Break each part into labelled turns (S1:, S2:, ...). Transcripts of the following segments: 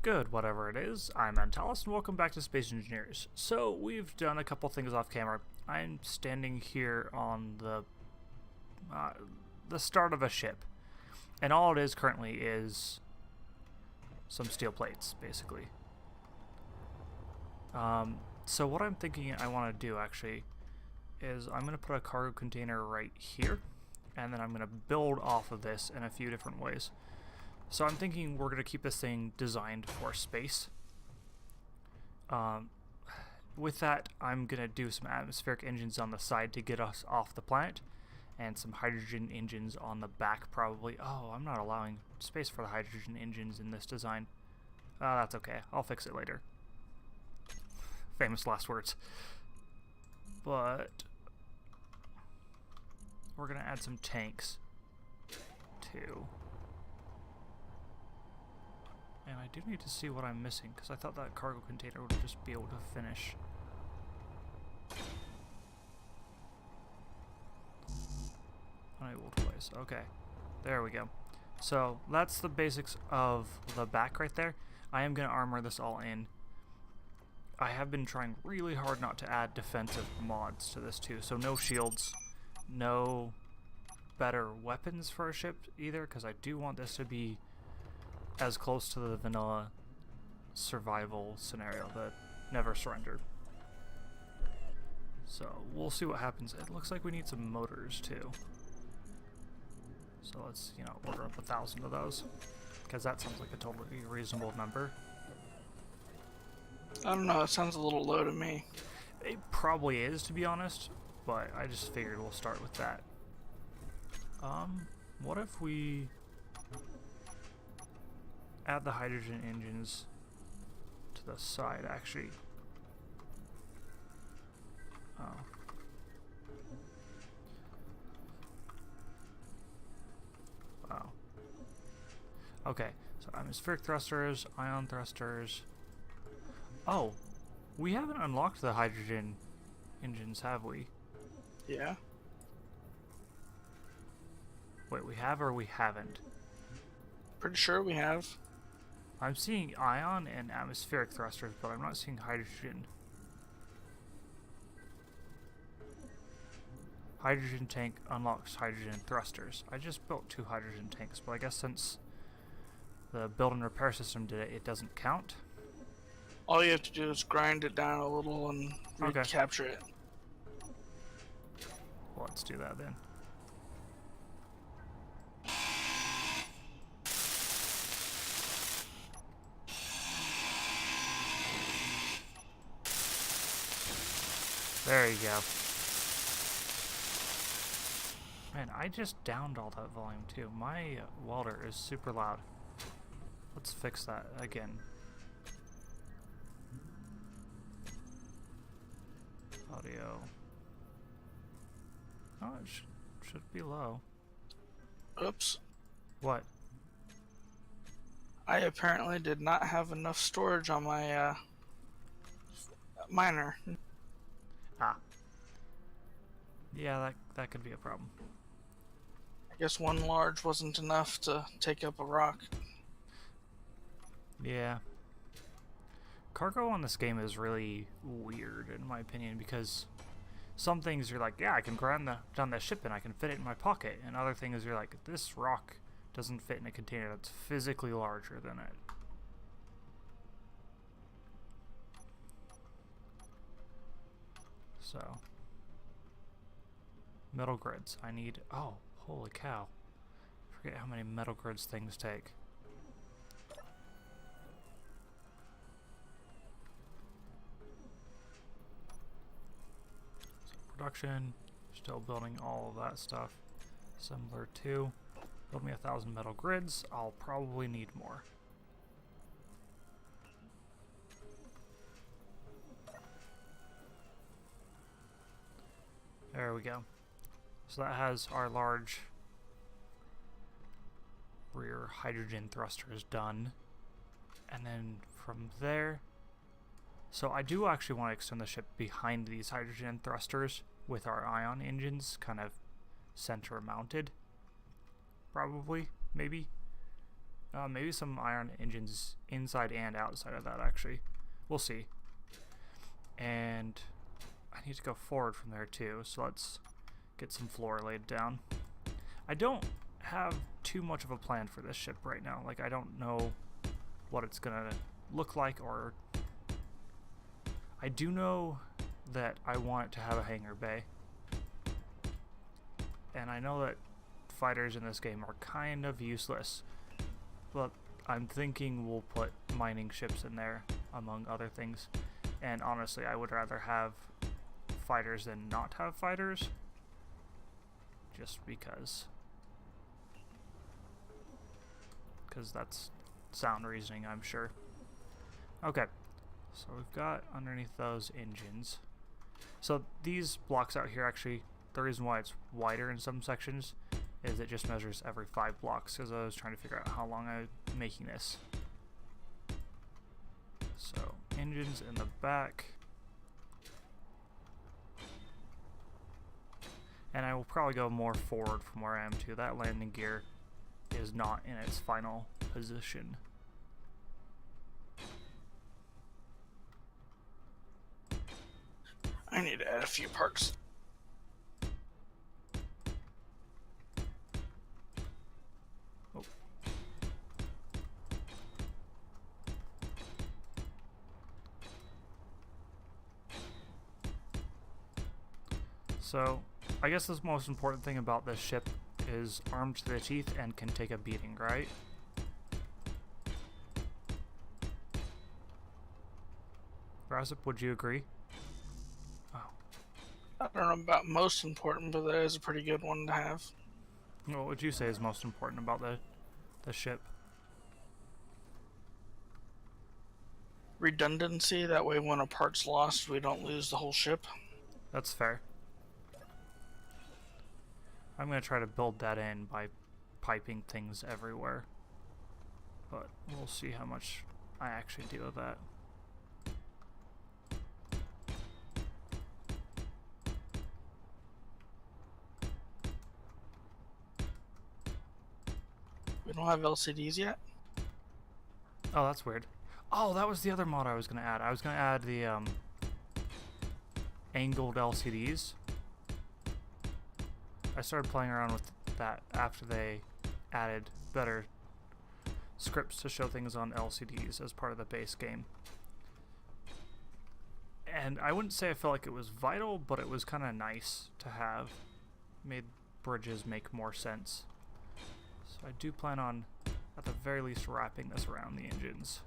S1: Good, whatever it is. I'm Antalous, and welcome back to Space Engineers. So, we've done a couple things off camera. I'm standing here on the start of a ship, and all it is currently is some steel plates, basically. So what I'm thinking I want to do, actually, is I'm going to put a cargo container right here, and then I'm going to build off of this in a few different ways. So I'm thinking we're going to keep this thing designed for space. With that, I'm going to do some atmospheric engines on the side to get us off the planet, and some hydrogen engines on the back probably. Oh, I'm not allowing space for the hydrogen engines in this design. That's okay. I'll fix it later. Famous last words. But we're going to add some tanks too. And I do need to see what I'm missing, because I thought that cargo container would just be able to finish. Unable to place. Okay. There we go. So, that's the basics of the back right there. I am going to armor this all in. I have been trying really hard not to add defensive mods to this too. So no shields, no better weapons for a ship either, because I do want this to be as close to the vanilla survival scenario, the never surrender. So we'll see what happens. It looks like we need some motors too. So let's, order up 1,000 of those, because that sounds like a totally reasonable number.
S2: I don't know, it sounds a little low to me.
S1: It probably is, to be honest, but I just figured we'll start with that. What if we add the hydrogen engines to the side, actually? Oh. Wow. Okay, so atmospheric thrusters, ion thrusters. Oh, we haven't unlocked the hydrogen engines, have we?
S2: Yeah.
S1: Wait, we have or we haven't?
S2: Pretty sure we have.
S1: I'm seeing ion and atmospheric thrusters, but I'm not seeing hydrogen. Hydrogen tank unlocks hydrogen thrusters. I just built 2 hydrogen tanks, but I guess since the build and repair system did it, it doesn't count.
S2: All you have to do is grind it down a little and recapture it.
S1: Well, let's do that then. There you go. Man, I just downed all that volume too. My welder is super loud. Let's fix that again. Audio. Oh, it should be low.
S2: Oops.
S1: What?
S2: I apparently did not have enough storage on my miner.
S1: Ah. Yeah, that could be a problem.
S2: I guess one large wasn't enough to take up a rock.
S1: Yeah. Cargo on this game is really weird, in my opinion, because some things you're like, yeah, I can grind down that ship and I can fit it in my pocket, and other things you're like, this rock doesn't fit in a container that's physically larger than it. So, metal grids. I need, oh, holy cow. I forget how many metal grids things take. Production, still building all of that stuff. Assembler 2, build me 1,000 metal grids. I'll probably need more. There we go. So that has our large rear hydrogen thrusters done. And then from there, so I do actually want to extend the ship behind these hydrogen thrusters with our ion engines kind of center mounted. Probably, maybe. Maybe some iron engines inside and outside of that, actually. We'll see. And I need to go forward from there too, so let's get some floor laid down. I don't have too much of a plan for this ship right now. Like, I don't know what it's gonna look like, or I do know that I want it to have a hangar bay. And I know that fighters in this game are kind of useless, but I'm thinking we'll put mining ships in there, among other things. And honestly, I would rather have fighters than not have fighters, just because that's sound reasoning, I'm sure. Okay, so we've got underneath those engines. So these blocks out here, actually, the reason why it's wider in some sections is it just measures every 5 blocks, because I was trying to figure out how long I'm making this. So engines in the back. And I will probably go more forward from where I am too. That landing gear is not in its final position.
S2: I need to add a few parts.
S1: Oh. So, I guess the most important thing about this ship is armed to the teeth and can take a beating, right? Razip, would you agree? Oh.
S2: I don't know about most important, but that is a pretty good one to have.
S1: What would you say is most important about the ship?
S2: Redundancy, that way when a part's lost, we don't lose the whole ship.
S1: That's fair. I'm going to try to build that in by piping things everywhere. But we'll see how much I actually do with that.
S2: We don't have LCDs yet?
S1: Oh, that's weird. Oh, that was the other mod I was going to add. I was going to add the angled LCDs. I started playing around with that after they added better scripts to show things on LCDs as part of the base game. And I wouldn't say I felt like it was vital, but it was kind of nice to have. Made bridges make more sense. So I do plan on, at the very least, wrapping this around the engines.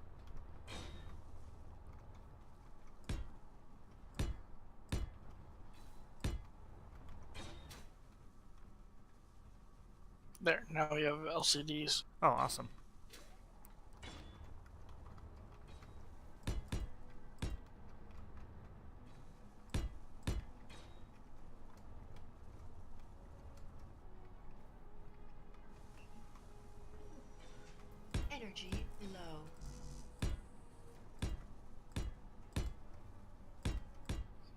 S2: There, now we have LCDs.
S1: Oh, awesome.
S3: Energy low.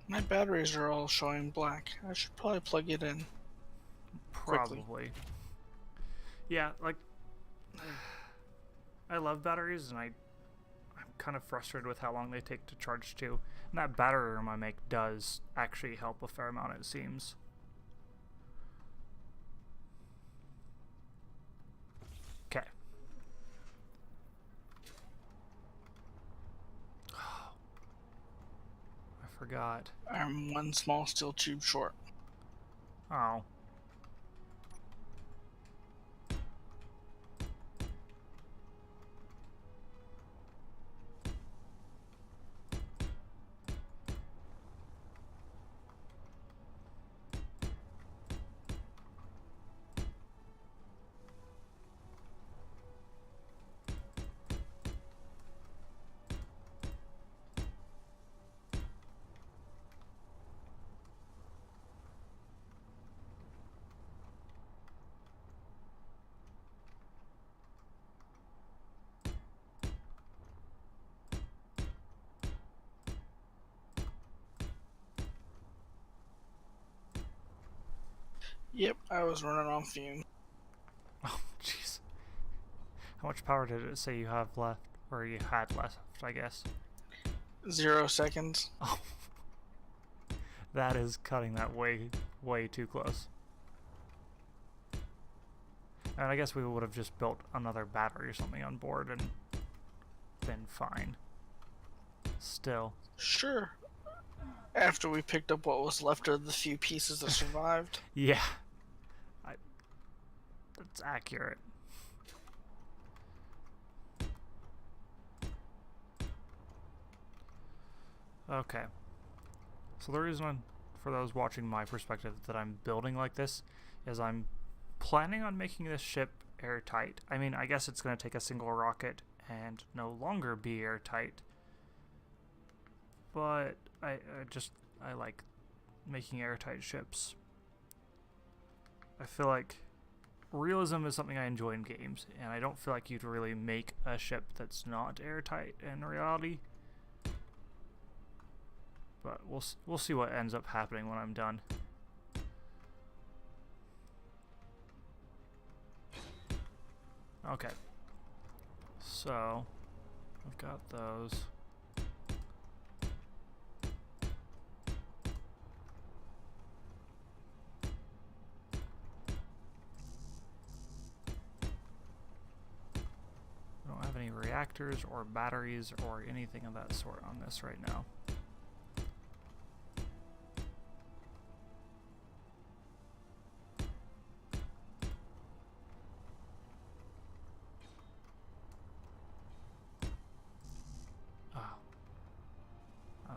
S2: My batteries are all showing black. I should probably plug it in.
S1: Probably.
S2: Quickly.
S1: Yeah, like, I love batteries, and I'm kind of frustrated with how long they take to charge too. And that battery room I make does actually help a fair amount, it seems. Okay. Oh, I forgot.
S2: I'm one small steel tube short.
S1: Oh.
S2: Yep, I was running on fumes.
S1: Oh, jeez. How much power did it say you have left? Or you had left, I guess.
S2: 0 seconds.
S1: Oh. That is cutting that way, way too close. And I guess we would have just built another battery or something on board and been fine. Still.
S2: Sure. After we picked up what was left of the few pieces that survived.
S1: Yeah. That's accurate. Okay. So the reason, for those watching my perspective, that I'm building like this is I'm planning on making this ship airtight. I mean, I guess it's going to take a single rocket and no longer be airtight. But I like making airtight ships. I feel like realism is something I enjoy in games, and I don't feel like you'd really make a ship that's not airtight in reality. But we'll see what ends up happening when I'm done. Okay. So I've got those. I don't have any reactors or batteries or anything of that sort on this right now.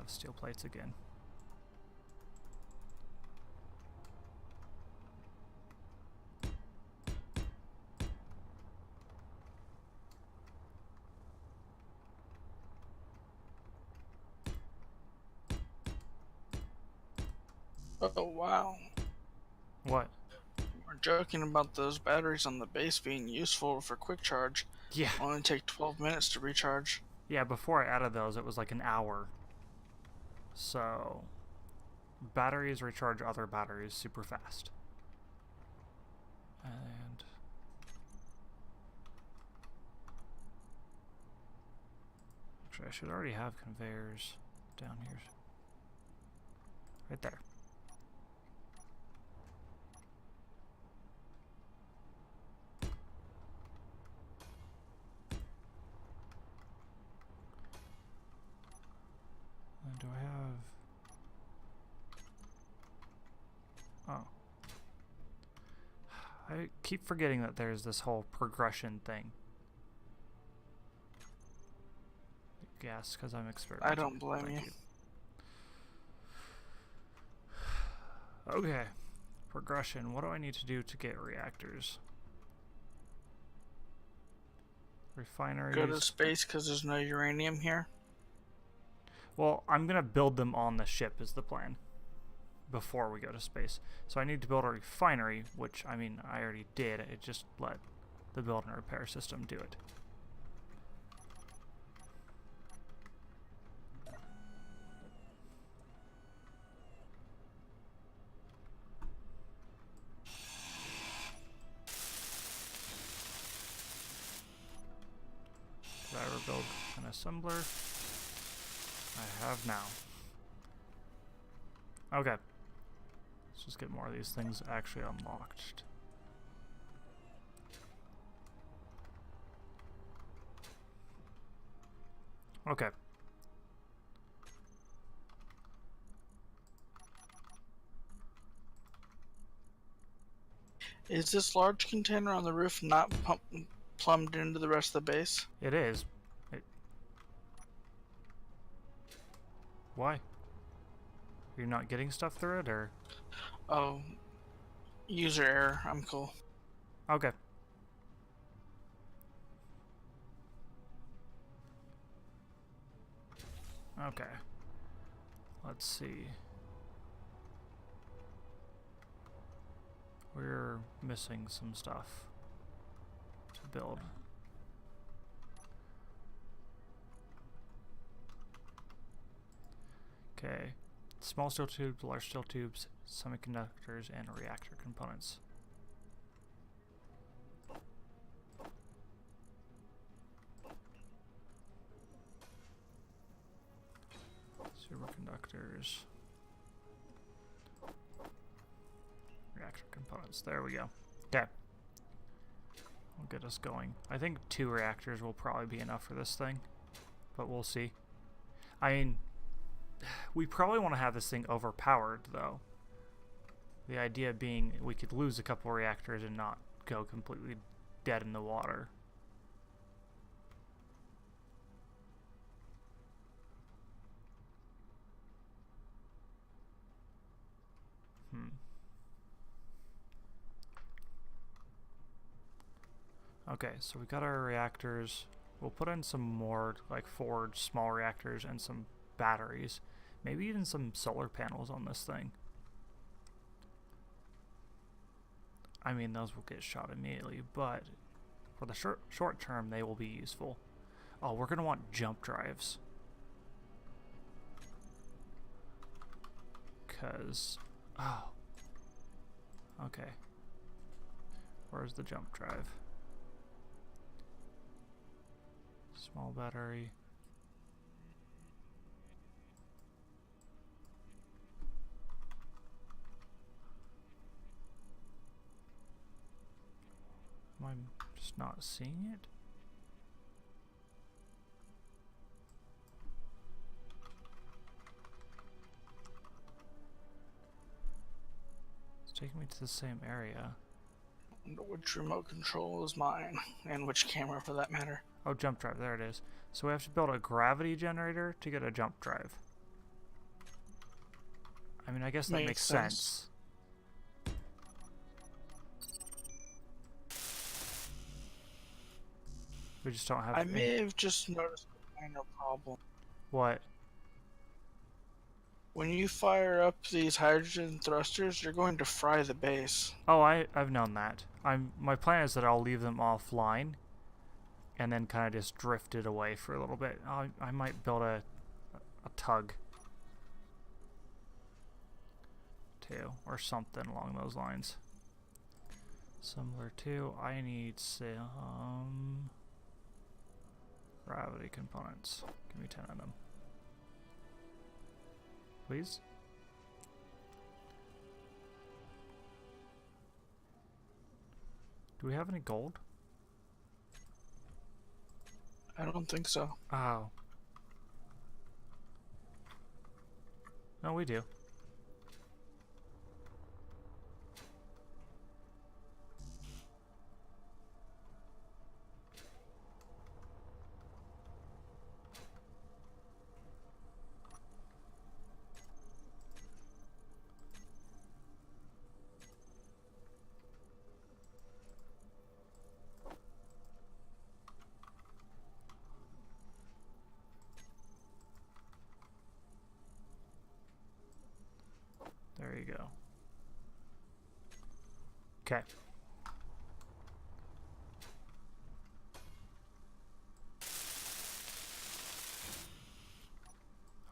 S1: Steel plates again.
S2: Oh, wow.
S1: What?
S2: We're joking about those batteries on the base being useful for quick charge.
S1: Yeah.
S2: Only take 12 minutes to recharge.
S1: Yeah, before I added those, it was like an hour. So, batteries recharge other batteries super fast. And actually, I should already have conveyors down here. Right there. And do I have... Oh. I keep forgetting that there's this whole progression thing. Yes, because I'm experimenting.
S2: I don't blame you.
S1: Okay. Progression. What do I need to do to get reactors? Refineries.
S2: Go to space because there's no uranium here.
S1: Well, I'm going to build them on the ship is the plan before we go to space. So I need to build a refinery, which, I mean, I already did. It just let the build and repair system do it. Did I ever build an assembler? I have now. Okay. Let's just get more of these things actually unlocked. Okay.
S2: Is this large container on the roof not plumbed into the rest of the base?
S1: It is. Why? You're not getting stuff through it, or?
S2: Oh, user error. I'm cool.
S1: Okay. Okay. Let's see. We're missing some stuff to build. Okay. Small steel tubes, large steel tubes, semiconductors, and reactor components. reactors. Reactor components. There we go. Okay. Will get us going. I think 2 reactors will probably be enough for this thing, but we'll see. I mean, we probably want to have this thing overpowered, though. The idea being we could lose a couple reactors and not go completely dead in the water. Okay, so we got our reactors. We'll put in some more, like 4 small reactors and some batteries. Maybe even some solar panels on this thing. I mean, those will get shot immediately, but for the short term, they will be useful. Oh, we're going to want jump drives. Because, oh. Okay. Where's the jump drive? Small battery. Am I just not seeing it? It's taking me to the same area.
S2: Which remote control is mine, and which camera for that matter.
S1: Oh, jump drive, there it is. So we have to build a gravity generator to get a jump drive. I mean, I guess that makes sense. We just don't have...
S2: I may have just noticed a minor problem.
S1: What?
S2: When you fire up these hydrogen thrusters, you're going to fry the base.
S1: Oh, I've known that. My plan is that I'll leave them offline and then kind of just drift it away for a little bit. I might build a tug too, or something along those lines. Similar to, I need some gravity components. Give me 10 of them. Please? Do we have any gold?
S2: I don't think so.
S1: Oh. No, we do. There you go. Okay.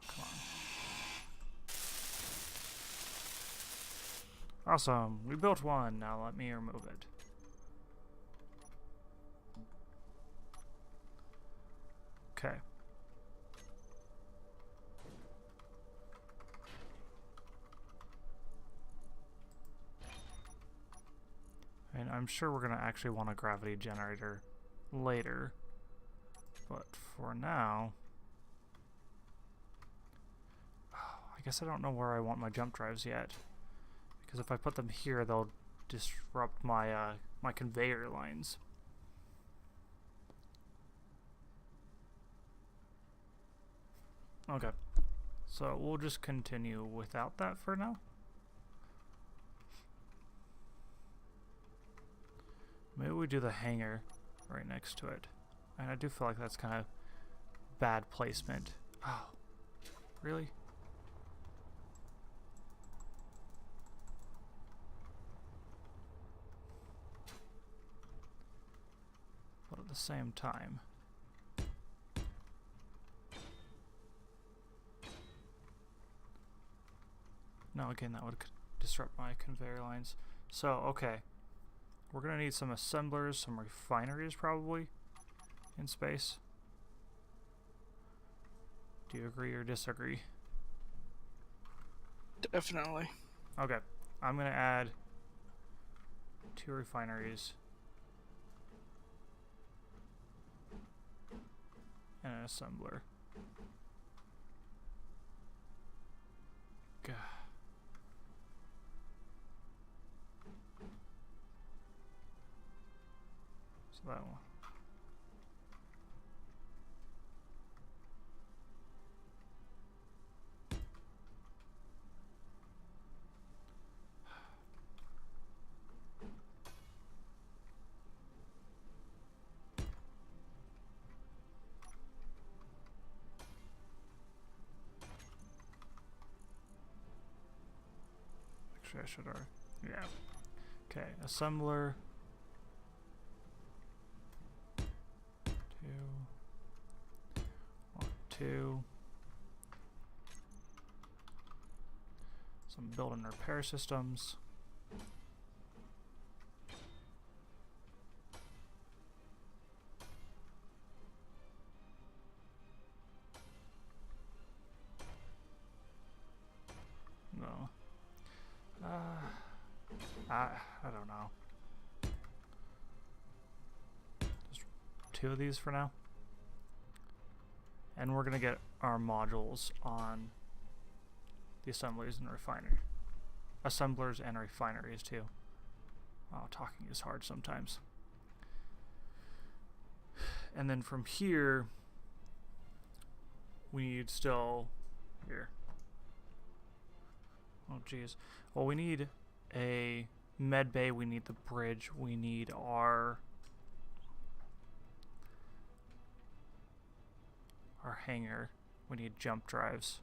S1: Come on. Awesome. We built one. Now let me remove it. Okay. And I'm sure we're going to actually want a gravity generator later. But for now... I guess I don't know where I want my jump drives yet. Because if I put them here, they'll disrupt my, my conveyor lines. Okay. So we'll just continue without that for now. Maybe we do the hangar right next to it. And I do feel like that's kind of bad placement. Oh, really? But at the same time... No, again, that would disrupt my conveyor lines. So, okay. We're going to need some assemblers, some refineries probably in space. Do you agree or disagree?
S2: Definitely.
S1: Okay, I'm gonna add 2 refineries and an assembler. God. So that one. Actually, I should already. Yeah. Okay, assembler. 2. Some build and repair systems. No. I don't know. Just 2 of these for now. And we're gonna get our modules on the assemblers and assemblers and refineries too. Oh, talking is hard sometimes. And then from here, we need still here. Oh geez. Well, we need a med bay. We need the bridge. We need our hangar. We need jump drives.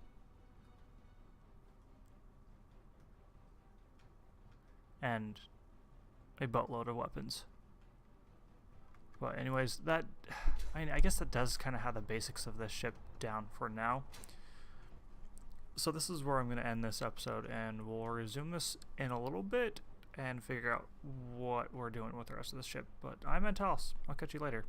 S1: And a boatload of weapons. But anyways, that, I guess that does kind of have the basics of this ship down for now. So this is where I'm going to end this episode, and we'll resume this in a little bit and figure out what we're doing with the rest of the ship. But I'm Antalous. I'll catch you later.